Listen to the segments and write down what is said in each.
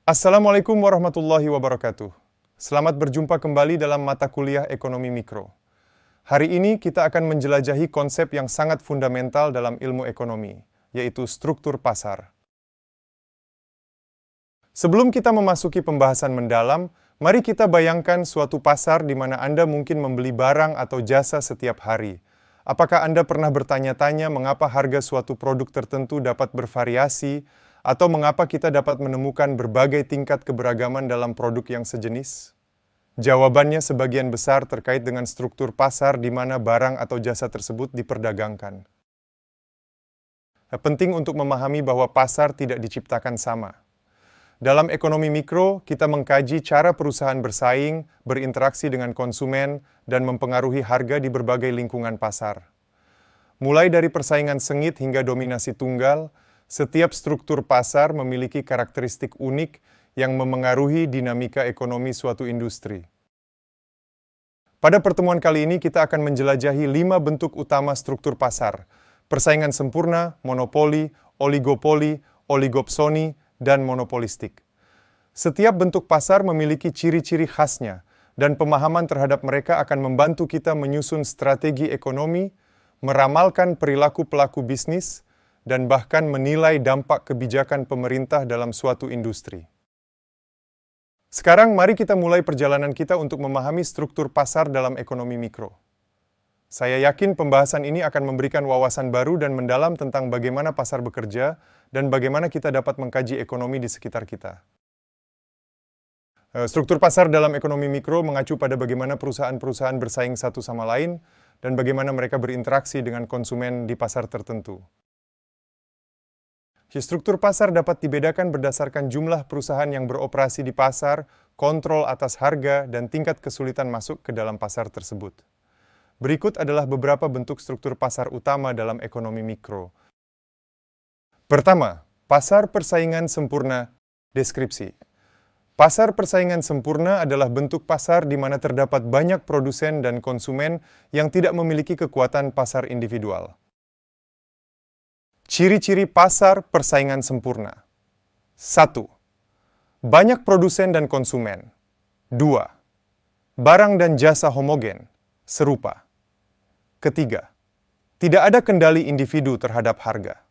Assalamualaikum warahmatullahi wabarakatuh. Selamat berjumpa kembali dalam mata kuliah Ekonomi Mikro. Hari ini kita akan menjelajahi konsep yang sangat fundamental dalam ilmu ekonomi, yaitu struktur pasar. Sebelum kita memasuki pembahasan mendalam, mari kita bayangkan suatu pasar di mana Anda mungkin membeli barang atau jasa setiap hari. Apakah Anda pernah bertanya-tanya mengapa harga suatu produk tertentu dapat bervariasi, atau mengapa kita dapat menemukan berbagai tingkat keberagaman dalam produk yang sejenis? Jawabannya sebagian besar terkait dengan struktur pasar di mana barang atau jasa tersebut diperdagangkan. Penting untuk memahami bahwa pasar tidak diciptakan sama. Dalam ekonomi mikro, kita mengkaji cara perusahaan bersaing, berinteraksi dengan konsumen, dan mempengaruhi harga di berbagai lingkungan pasar. Mulai dari persaingan sengit hingga dominasi tunggal, setiap struktur pasar memiliki karakteristik unik yang memengaruhi dinamika ekonomi suatu industri. Pada pertemuan kali ini kita akan menjelajahi 5 bentuk utama struktur pasar: persaingan sempurna, monopoli, oligopoli, oligopsoni, dan monopolistik. Setiap bentuk pasar memiliki ciri-ciri khasnya, dan pemahaman terhadap mereka akan membantu kita menyusun strategi ekonomi, meramalkan perilaku pelaku bisnis, dan bahkan menilai dampak kebijakan pemerintah dalam suatu industri. Sekarang mari kita mulai perjalanan kita untuk memahami struktur pasar dalam ekonomi mikro. Saya yakin pembahasan ini akan memberikan wawasan baru dan mendalam tentang bagaimana pasar bekerja dan bagaimana kita dapat mengkaji ekonomi di sekitar kita. Struktur pasar dalam ekonomi mikro mengacu pada bagaimana perusahaan-perusahaan bersaing satu sama lain dan bagaimana mereka berinteraksi dengan konsumen di pasar tertentu. Struktur pasar dapat dibedakan berdasarkan jumlah perusahaan yang beroperasi di pasar, kontrol atas harga, dan tingkat kesulitan masuk ke dalam pasar tersebut. Berikut adalah beberapa bentuk struktur pasar utama dalam ekonomi mikro. Pertama, pasar persaingan sempurna. Deskripsi. Pasar persaingan sempurna adalah bentuk pasar di mana terdapat banyak produsen dan konsumen yang tidak memiliki kekuatan pasar individual. Ciri-ciri pasar persaingan sempurna. 1. Banyak produsen dan konsumen. 2. Barang dan jasa homogen, serupa. Ketiga, tidak ada kendali individu terhadap harga.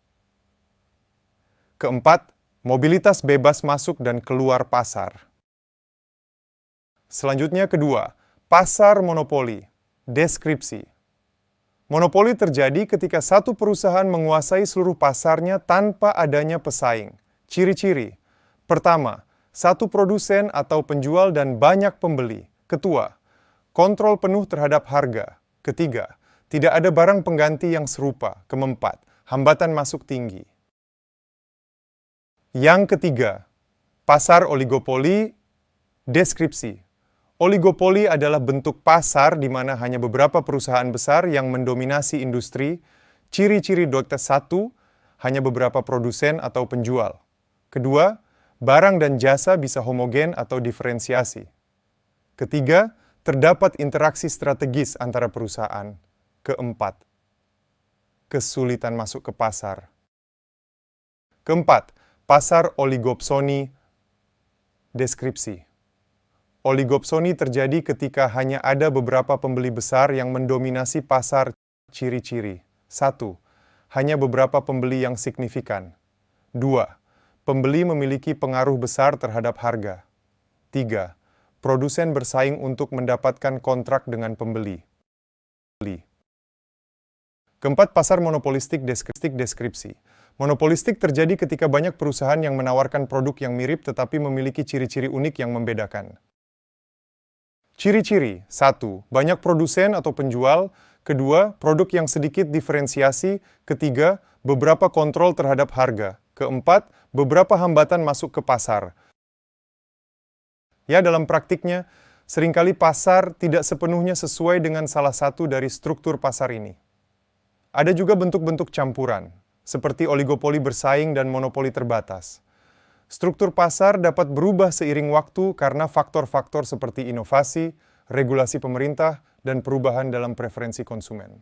Keempat, mobilitas bebas masuk dan keluar pasar. Selanjutnya kedua, pasar monopoli. Deskripsi. Monopoli terjadi ketika satu perusahaan menguasai seluruh pasarnya tanpa adanya pesaing. Ciri-ciri. Pertama, satu produsen atau penjual dan banyak pembeli. Kedua, kontrol penuh terhadap harga. Ketiga, tidak ada barang pengganti yang serupa. Keempat, hambatan masuk tinggi. Yang ketiga, pasar oligopoli. Deskripsi. Oligopoli adalah bentuk pasar di mana hanya beberapa perusahaan besar yang mendominasi industri. Ciri-ciri dokter 1, hanya beberapa produsen atau penjual. Kedua, barang dan jasa bisa homogen atau diferensiasi. Ketiga, terdapat interaksi strategis antara perusahaan. Keempat, kesulitan masuk ke pasar. Keempat, pasar oligopsoni. Deskripsi. Oligopsoni terjadi ketika hanya ada beberapa pembeli besar yang mendominasi pasar. Ciri-ciri. 1. Hanya beberapa pembeli yang signifikan. 2. Pembeli memiliki pengaruh besar terhadap harga. 3. Produsen bersaing untuk mendapatkan kontrak dengan pembeli. Keempat, pasar monopolistik. Deskripsi. Monopolistik terjadi ketika banyak perusahaan yang menawarkan produk yang mirip tetapi memiliki ciri-ciri unik yang membedakan. Ciri-ciri. 1. Banyak produsen atau penjual. Kedua, produk yang sedikit diferensiasi. Ketiga, beberapa kontrol terhadap harga. Keempat, beberapa hambatan masuk ke pasar. Ya, dalam praktiknya, seringkali pasar tidak sepenuhnya sesuai dengan salah satu dari struktur pasar ini. Ada juga bentuk-bentuk campuran, seperti oligopoli bersaing dan monopoli terbatas. Struktur pasar dapat berubah seiring waktu karena faktor-faktor seperti inovasi, regulasi pemerintah, dan perubahan dalam preferensi konsumen.